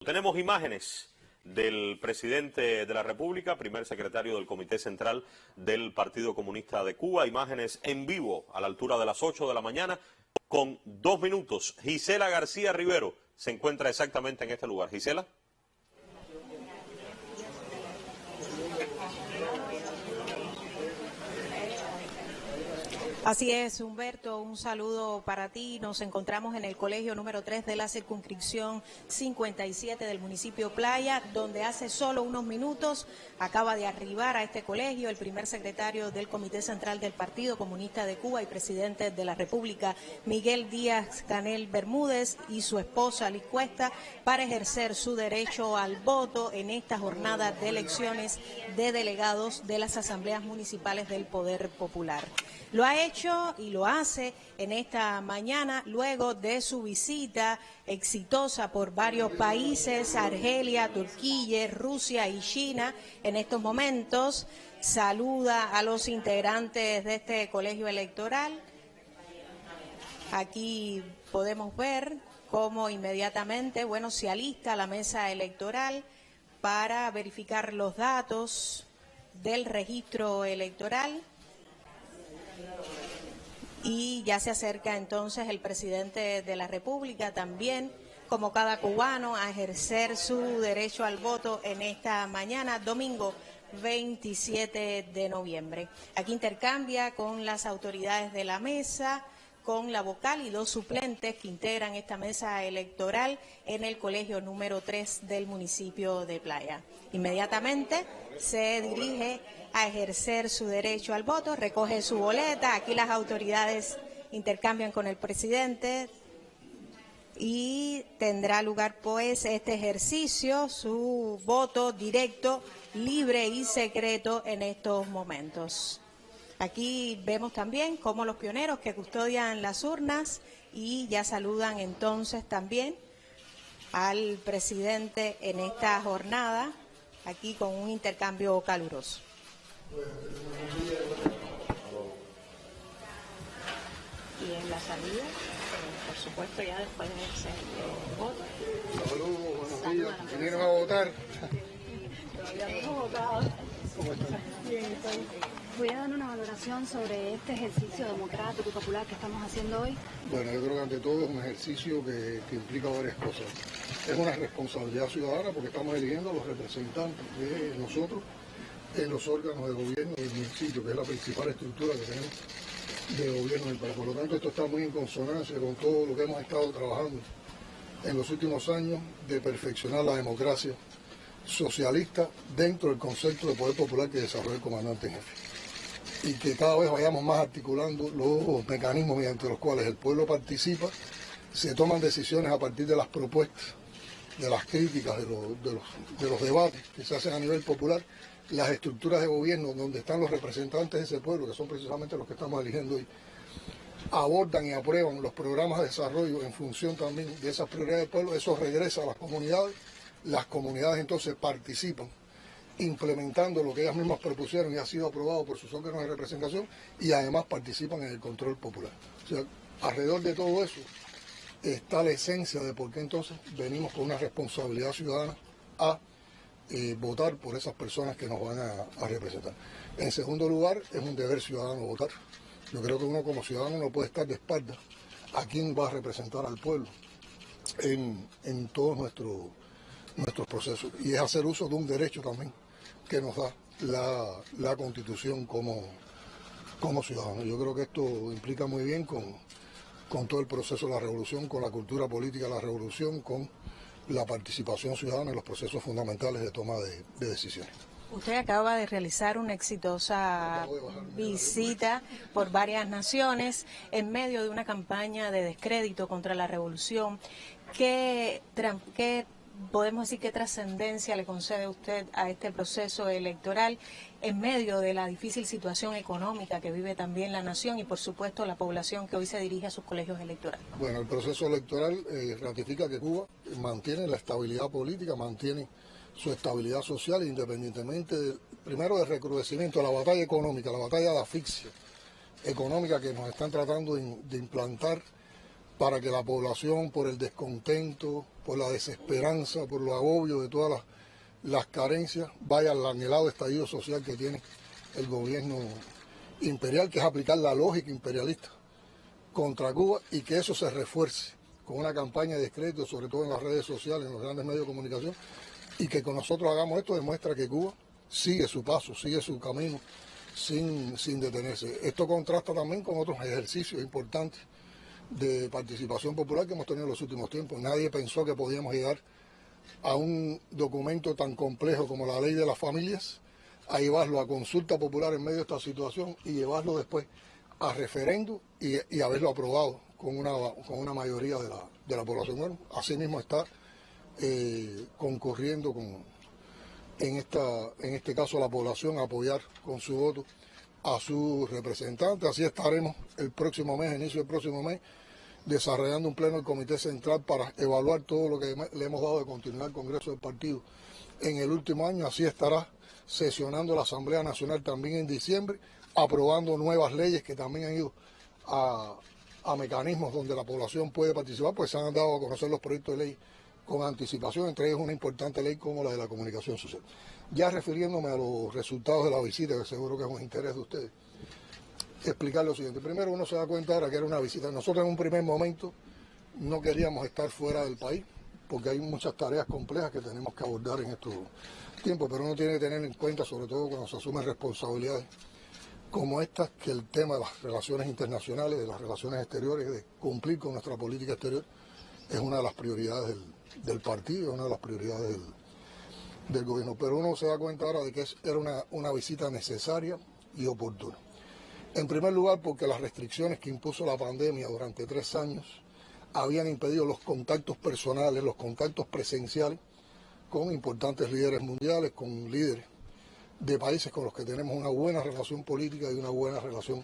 Tenemos imágenes del presidente de la República, primer secretario del Comité Central del Partido Comunista de Cuba, imágenes en vivo a la altura de las 8 de la mañana, con 2 minutos. Gisela García Rivero se encuentra exactamente en este lugar. Gisela. Así es, Humberto, un saludo para ti. Nos encontramos en el colegio número 3 de la circunscripción 57 del municipio Playa, donde hace solo unos minutos acaba de arribar a este colegio el primer secretario del Comité Central del Partido Comunista de Cuba y presidente de la República, Miguel Díaz-Canel Bermúdez, y su esposa Liz Cuesta, para ejercer su derecho al voto en esta jornada de elecciones de delegados de las asambleas municipales del Poder Popular. Lo ha hecho y lo hace en esta mañana luego de su visita exitosa por varios países, Argelia, Turquía, Rusia y China. En estos momentos saluda a los integrantes de este colegio electoral. Aquí podemos ver cómo inmediatamente, se alista la mesa electoral para verificar los datos del registro electoral. Y ya se acerca entonces el presidente de la República también, como cada cubano, a ejercer su derecho al voto en esta mañana, domingo 27 de noviembre. Aquí intercambia con las autoridades de la mesa, con la vocal y 2 suplentes que integran esta mesa electoral en el colegio número 3 del municipio de Playa. Inmediatamente se dirige a ejercer su derecho al voto, recoge su boleta. Aquí las autoridades intercambian con el presidente y tendrá lugar pues este ejercicio, su voto directo, libre y secreto en estos momentos. Aquí vemos también cómo los pioneros que custodian las urnas y ya saludan entonces también al presidente en esta jornada, aquí con un intercambio caluroso. Y en la salida, por supuesto, ya después de ese voto. Saludos, buenos días. ¿Vinieron a votar? Todavía no hemos votado. ¿Cómo están? Bien, estoy. Voy a dar una valoración sobre este ejercicio democrático y popular que estamos haciendo hoy. Bueno, yo creo que ante todo es un ejercicio que implica varias cosas. Es una responsabilidad ciudadana porque estamos eligiendo a los representantes de nosotros en los órganos de gobierno del municipio, que es la principal estructura que tenemos de gobierno del país. Por lo tanto, esto está muy en consonancia con todo lo que hemos estado trabajando en los últimos años de perfeccionar la democracia socialista dentro del concepto de poder popular que desarrolla el comandante en jefe. Y que cada vez vayamos más articulando los mecanismos mediante los cuales el pueblo participa, se toman decisiones a partir de las propuestas, de las críticas, de los debates que se hacen a nivel popular, las estructuras de gobierno donde están los representantes de ese pueblo, que son precisamente los que estamos eligiendo hoy, abordan y aprueban los programas de desarrollo en función también de esas prioridades del pueblo. Eso regresa a las comunidades entonces participan implementando lo que ellas mismas propusieron y ha sido aprobado por sus órganos de representación, y además participan en el control popular. O sea, alrededor de todo eso está la esencia de por qué entonces venimos con una responsabilidad ciudadana a votar por esas personas que nos van a representar. En segundo lugar, es un deber ciudadano votar. Yo creo que uno como ciudadano no puede estar de espaldas a quién va a representar al pueblo en todos nuestros procesos. Y es hacer uso de un derecho también que nos da la Constitución como ciudadanos. Yo creo que esto implica muy bien con todo el proceso de la revolución, con la cultura política de la revolución, con la participación ciudadana en los procesos fundamentales de toma de decisiones. Usted acaba de realizar una exitosa visita por varias naciones en medio de una campaña de descrédito contra la revolución. ¿Qué podemos decir qué trascendencia le concede usted a este proceso electoral en medio de la difícil situación económica que vive también la nación y por supuesto la población que hoy se dirige a sus colegios electorales? Bueno, el proceso electoral ratifica que Cuba mantiene la estabilidad política, mantiene su estabilidad social, independientemente primero del recrudecimiento de la batalla económica, la batalla de asfixia económica que nos están tratando de implantar para que la población, por el descontento, por la desesperanza, por lo agobio de todas las carencias, vaya al anhelado estallido social que tiene el gobierno imperial, que es aplicar la lógica imperialista contra Cuba, y que eso se refuerce con una campaña de descrédito, sobre todo en las redes sociales, en los grandes medios de comunicación, y que con nosotros hagamos esto demuestra que Cuba sigue su paso, sigue su camino sin detenerse. Esto contrasta también con otros ejercicios importantes de participación popular que hemos tenido en los últimos tiempos. Nadie pensó que podíamos llegar a un documento tan complejo como la Ley de las Familias, a llevarlo a consulta popular en medio de esta situación y llevarlo después a referendo y haberlo aprobado con una mayoría de la población. Bueno, asimismo está concurriendo en este caso la población a apoyar con su voto a sus representantes. Así estaremos el próximo mes, inicio del próximo mes, desarrollando un pleno del Comité Central para evaluar todo lo que le hemos dado de continuidad al Congreso del Partido en el último año. Así estará sesionando la Asamblea Nacional también en diciembre, aprobando nuevas leyes que también han ido a mecanismos donde la población puede participar, pues se han dado a conocer los proyectos de ley con anticipación, entre ellos una importante ley como la de la comunicación social. Ya refiriéndome a los resultados de la visita, que seguro que es un interés de ustedes, explicar lo siguiente. Primero, uno se da cuenta ahora que era una visita. Nosotros en un primer momento no queríamos estar fuera del país, porque hay muchas tareas complejas que tenemos que abordar en estos tiempos, pero uno tiene que tener en cuenta, sobre todo cuando se asumen responsabilidades como estas, que el tema de las relaciones internacionales, de las relaciones exteriores, de cumplir con nuestra política exterior, es una de las prioridades del partido, una de las prioridades del gobierno. Pero uno se da cuenta ahora de que era una visita necesaria y oportuna. En primer lugar, porque las restricciones que impuso la pandemia durante 3 años habían impedido los contactos personales, los contactos presenciales con importantes líderes mundiales, con líderes de países con los que tenemos una buena relación política y una buena relación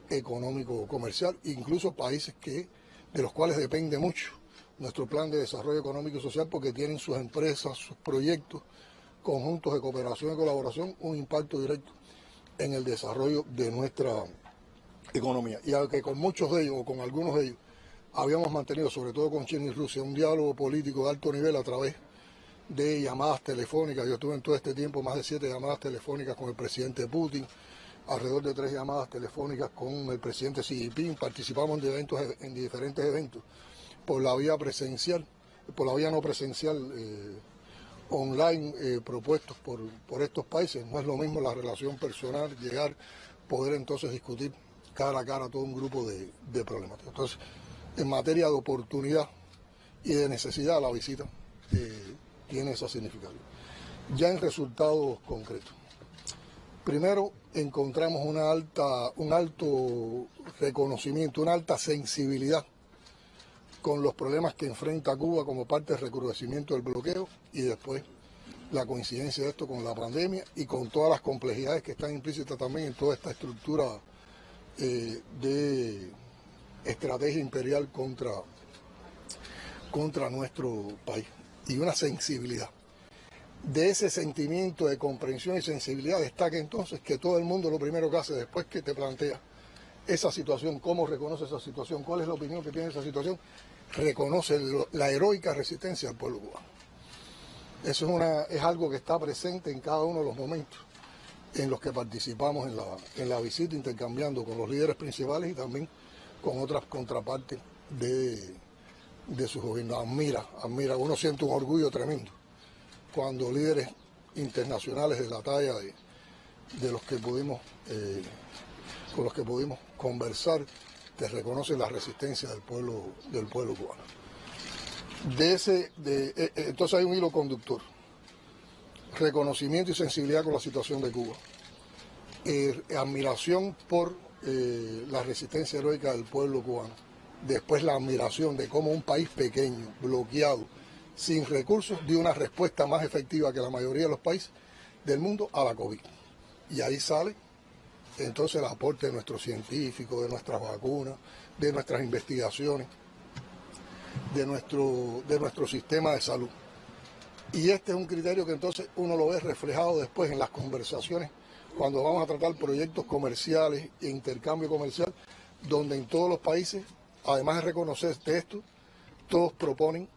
económico-comercial, incluso países de los cuales depende mucho nuestro plan de desarrollo económico y social, porque tienen sus empresas, sus proyectos, conjuntos de cooperación y colaboración, un impacto directo en el desarrollo de nuestra economía. Y aunque con muchos de ellos, o con algunos de ellos, habíamos mantenido, sobre todo con China y Rusia, un diálogo político de alto nivel a través de llamadas telefónicas. Yo tuve en todo este tiempo más de 7 llamadas telefónicas con el presidente Putin, alrededor de 3 llamadas telefónicas con el presidente Xi Jinping. Participamos en diferentes eventos por la vía presencial, por la vía no presencial, online, propuestos por estos países. No es lo mismo la relación personal, poder entonces discutir cara a cara todo un grupo de problemáticas. Entonces, en materia de oportunidad y de necesidad, la visita tiene esa significación. Ya en resultados concretos. Primero, encontramos un alto reconocimiento, una alta sensibilidad con los problemas que enfrenta Cuba como parte del recrudecimiento del bloqueo, y después la coincidencia de esto con la pandemia y con todas las complejidades que están implícitas también en toda esta estructura de estrategia imperial contra nuestro país, y una sensibilidad. De ese sentimiento de comprensión y sensibilidad destaca entonces que todo el mundo lo primero que hace después que te plantea esa situación, cómo reconoce esa situación, cuál es la opinión que tiene esa situación, reconoce la heroica resistencia del pueblo cubano. Eso es algo que está presente en cada uno de los momentos en los que participamos en la visita, intercambiando con los líderes principales y también con otras contrapartes de sus gobiernos. Admira, uno siente un orgullo tremendo cuando líderes internacionales de la talla de los que pudimos con los que pudimos conversar te reconocen la resistencia del pueblo cubano. Entonces hay un hilo conductor: reconocimiento y sensibilidad con la situación de Cuba, admiración por la resistencia heroica del pueblo cubano, después la admiración de cómo un país pequeño, bloqueado, sin recursos, dio una respuesta más efectiva que la mayoría de los países del mundo a la COVID. Y ahí sale entonces el aporte de nuestros científicos, de nuestras vacunas, de nuestras investigaciones, de nuestro sistema de salud. Y este es un criterio que entonces uno lo ve reflejado después en las conversaciones cuando vamos a tratar proyectos comerciales e intercambio comercial, donde en todos los países además de reconocer esto, todos proponen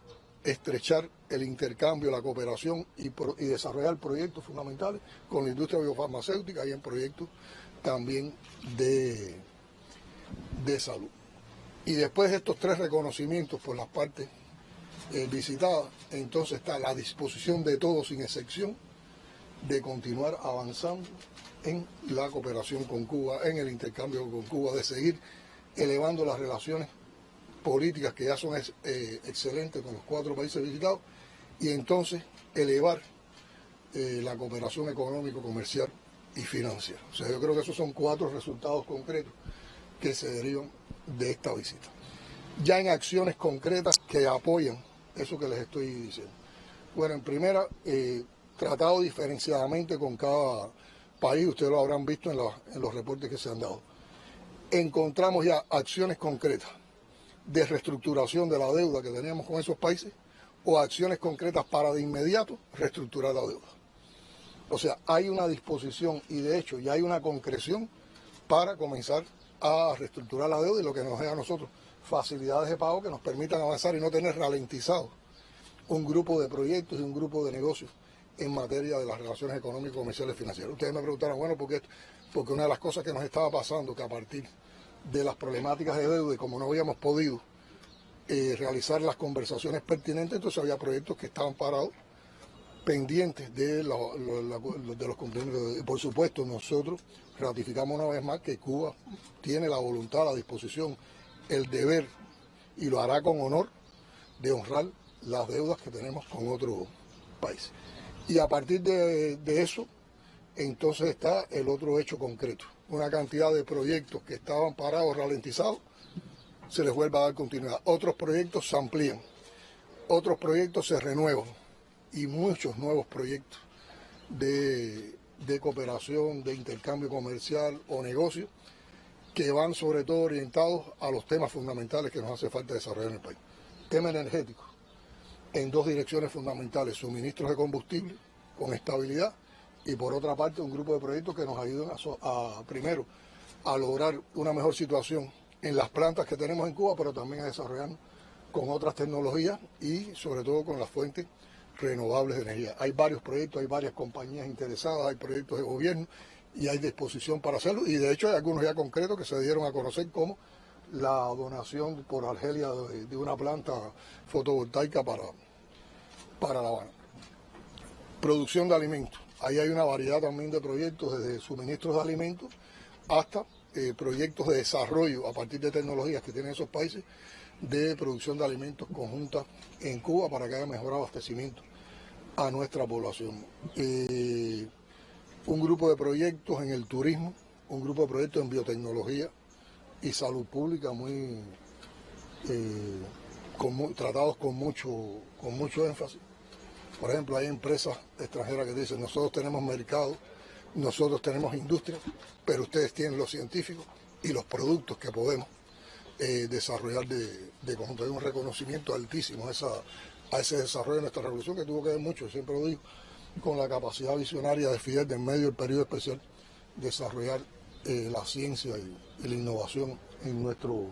estrechar el intercambio, la cooperación y desarrollar proyectos fundamentales con la industria biofarmacéutica y en proyectos también de salud. Y después de estos 3 reconocimientos por las partes visitadas, entonces está la disposición de todos sin excepción de continuar avanzando en la cooperación con Cuba, en el intercambio con Cuba, de seguir elevando las relaciones políticas que ya son excelentes con los 4 países visitados y entonces elevar la cooperación económico, comercial y financiera. O sea, yo creo que esos son 4 resultados concretos que se derivan de esta visita. Ya en acciones concretas que apoyan eso que les estoy diciendo. Bueno, en primera, tratado diferenciadamente con cada país, ustedes lo habrán visto en los reportes que se han dado. Encontramos ya acciones concretas de reestructuración de la deuda que teníamos con esos países o acciones concretas para de inmediato reestructurar la deuda. O sea, hay una disposición y de hecho ya hay una concreción para comenzar a reestructurar la deuda y lo que nos dé a nosotros facilidades de pago que nos permitan avanzar y no tener ralentizado un grupo de proyectos y un grupo de negocios en materia de las relaciones económicas, comerciales y financieras. Ustedes me preguntaron, bueno, ¿por qué? Porque una de las cosas que nos estaba pasando, que a partir de las problemáticas de deuda y como no habíamos podido realizar las conversaciones pertinentes, entonces había proyectos que estaban parados, pendientes de los cumplimientos. Y por supuesto, nosotros ratificamos una vez más que Cuba tiene la voluntad, la disposición, el deber, y lo hará con honor, de honrar las deudas que tenemos con otros países. Y a partir de eso, entonces está el otro hecho concreto. Una cantidad de proyectos que estaban parados, ralentizados, se les vuelve a dar continuidad. Otros proyectos se amplían, otros proyectos se renuevan y muchos nuevos proyectos de cooperación, de intercambio comercial o negocio que van sobre todo orientados a los temas fundamentales que nos hace falta desarrollar en el país. Tema energético, en 2 direcciones fundamentales: suministros de combustible con estabilidad y por otra parte un grupo de proyectos que nos ayuden primero a lograr una mejor situación en las plantas que tenemos en Cuba, pero también a desarrollar con otras tecnologías y sobre todo con las fuentes renovables de energía. Hay varios proyectos, hay varias compañías interesadas, hay proyectos de gobierno y hay disposición para hacerlo, y de hecho hay algunos ya concretos que se dieron a conocer, como la donación por Argelia de una planta fotovoltaica para La Habana. Producción de alimentos. Ahí hay una variedad también de proyectos, desde suministros de alimentos hasta proyectos de desarrollo a partir de tecnologías que tienen esos países de producción de alimentos conjuntas en Cuba para que haya mejor abastecimiento a nuestra población. Un grupo de proyectos en el turismo, un grupo de proyectos en biotecnología y salud pública tratados con mucho énfasis. Por ejemplo, hay empresas extranjeras que dicen: nosotros tenemos mercado, nosotros tenemos industria, pero ustedes tienen los científicos y los productos que podemos desarrollar de conjunto. Hay un reconocimiento altísimo a ese desarrollo de nuestra revolución, que tuvo que ver mucho, siempre lo digo, con la capacidad visionaria de Fidel, de en medio del periodo especial, desarrollar la ciencia y la innovación en nuestro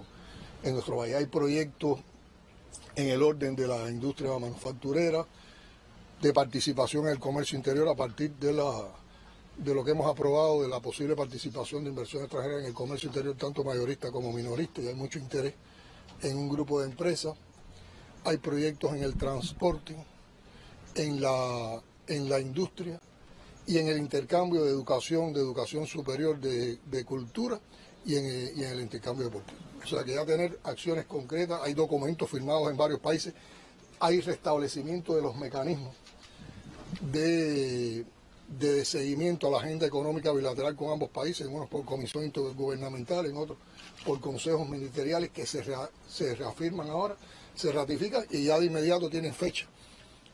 país. Hay proyectos en el orden de la industria manufacturera, de participación en el comercio interior a partir de lo que hemos aprobado, de la posible participación de inversión extranjera en el comercio interior, tanto mayorista como minorista, y hay mucho interés en un grupo de empresas. Hay proyectos en el transporte, en la industria y en el intercambio de educación superior, de cultura y en el intercambio deportivo. O sea que ya tener acciones concretas, hay documentos firmados en varios países, hay restablecimiento de los mecanismos de seguimiento a la agenda económica bilateral con ambos países, en unos por comisión intergubernamental, en otros por consejos ministeriales que se reafirman ahora, se ratifican y ya de inmediato tienen fecha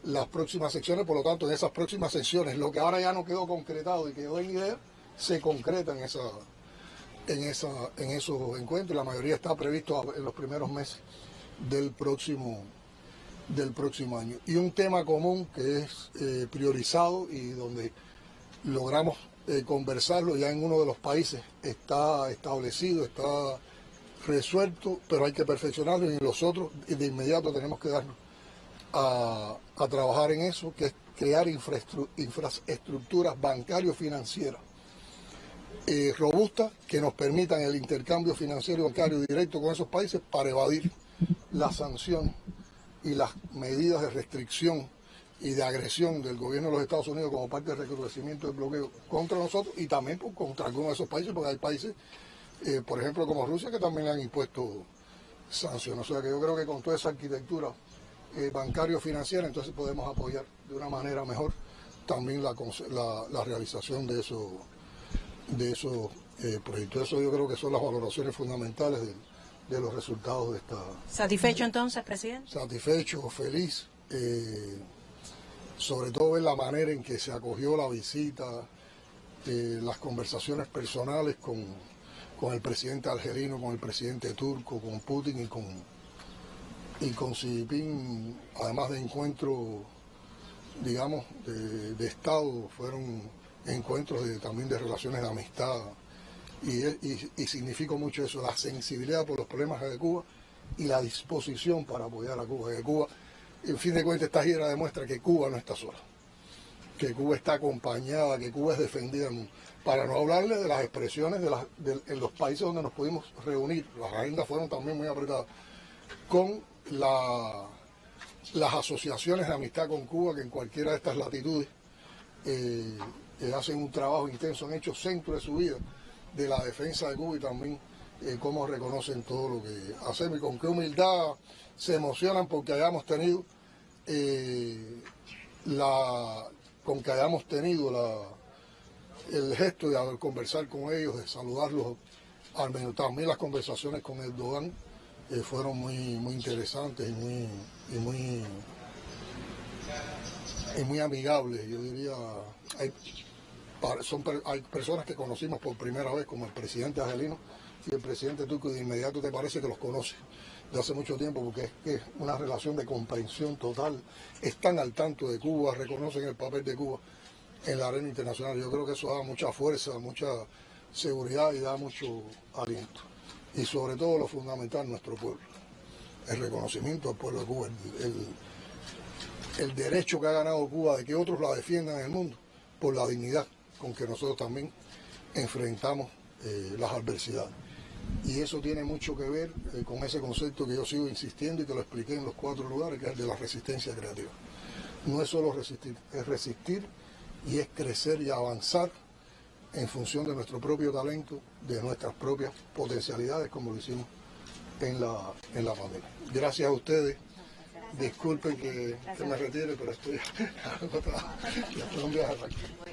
las próximas secciones. Por lo tanto, en esas próximas secciones, lo que ahora ya no quedó concretado y quedó en idea, se concreta en esos encuentros. La mayoría está previsto en los primeros meses del próximo año. Y un tema común que es priorizado y donde logramos conversarlo, ya en uno de los países está establecido, está resuelto, pero hay que perfeccionarlo y nosotros de inmediato tenemos que darnos a trabajar en eso, que es crear infraestructuras bancario-financieras robustas que nos permitan el intercambio financiero y bancario directo con esos países para evadir las sanciones y las medidas de restricción y de agresión del gobierno de los Estados Unidos como parte del recrudecimiento del bloqueo contra nosotros y también contra algunos de esos países, porque hay países, por ejemplo, como Rusia, que también le han impuesto sanciones. O sea que yo creo que con toda esa arquitectura bancario-financiera, entonces podemos apoyar de una manera mejor también la realización de esos proyectos. Eso yo creo que son las valoraciones fundamentales de los resultados de esta... ¿Satisfecho entonces, presidente? Satisfecho, feliz, sobre todo ver la manera en que se acogió la visita, las conversaciones personales con el presidente algerino, con el presidente turco, con Putin y con Xi Jinping, además de encuentros, digamos, de Estado, fueron encuentros también de relaciones de amistad, y significó mucho eso, la sensibilidad por los problemas de Cuba y la disposición para apoyar a Cuba. Que Cuba, en fin de cuentas, esta gira demuestra que Cuba no está sola, que Cuba está acompañada, que Cuba es defendida en el mundo. Para no hablarle de las expresiones en los países donde nos pudimos reunir, las agendas fueron también muy apretadas, con las asociaciones de amistad con Cuba, que en cualquiera de estas latitudes hacen un trabajo intenso, han hecho centro de su vida de la defensa de Cuba y también cómo reconocen todo lo que hacemos y con qué humildad se emocionan porque hayamos tenido el gesto de conversar con ellos, de saludarlos al menos. También las conversaciones con Erdogan fueron muy interesantes y muy amigables. Yo diría, hay personas que conocimos por primera vez, como el presidente argelino y el presidente turco, y de inmediato te parece que los conoces de hace mucho tiempo, porque es una relación de comprensión total, están al tanto de Cuba, reconocen el papel de Cuba en la arena internacional. Yo creo que eso da mucha fuerza, mucha seguridad y da mucho aliento. Y sobre todo lo fundamental, nuestro pueblo, el reconocimiento al pueblo de Cuba, el derecho que ha ganado Cuba de que otros la defiendan en el mundo por la dignidad con que nosotros también enfrentamos las adversidades. Y eso tiene mucho que ver con ese concepto que yo sigo insistiendo y que lo expliqué en los 4 lugares, que es el de la resistencia creativa. No es solo resistir, es resistir y es crecer y avanzar en función de nuestro propio talento, de nuestras propias potencialidades, como lo hicimos en la pandemia. Gracias a ustedes. Disculpen que me retire, pero estoy en un viaje tranquilo.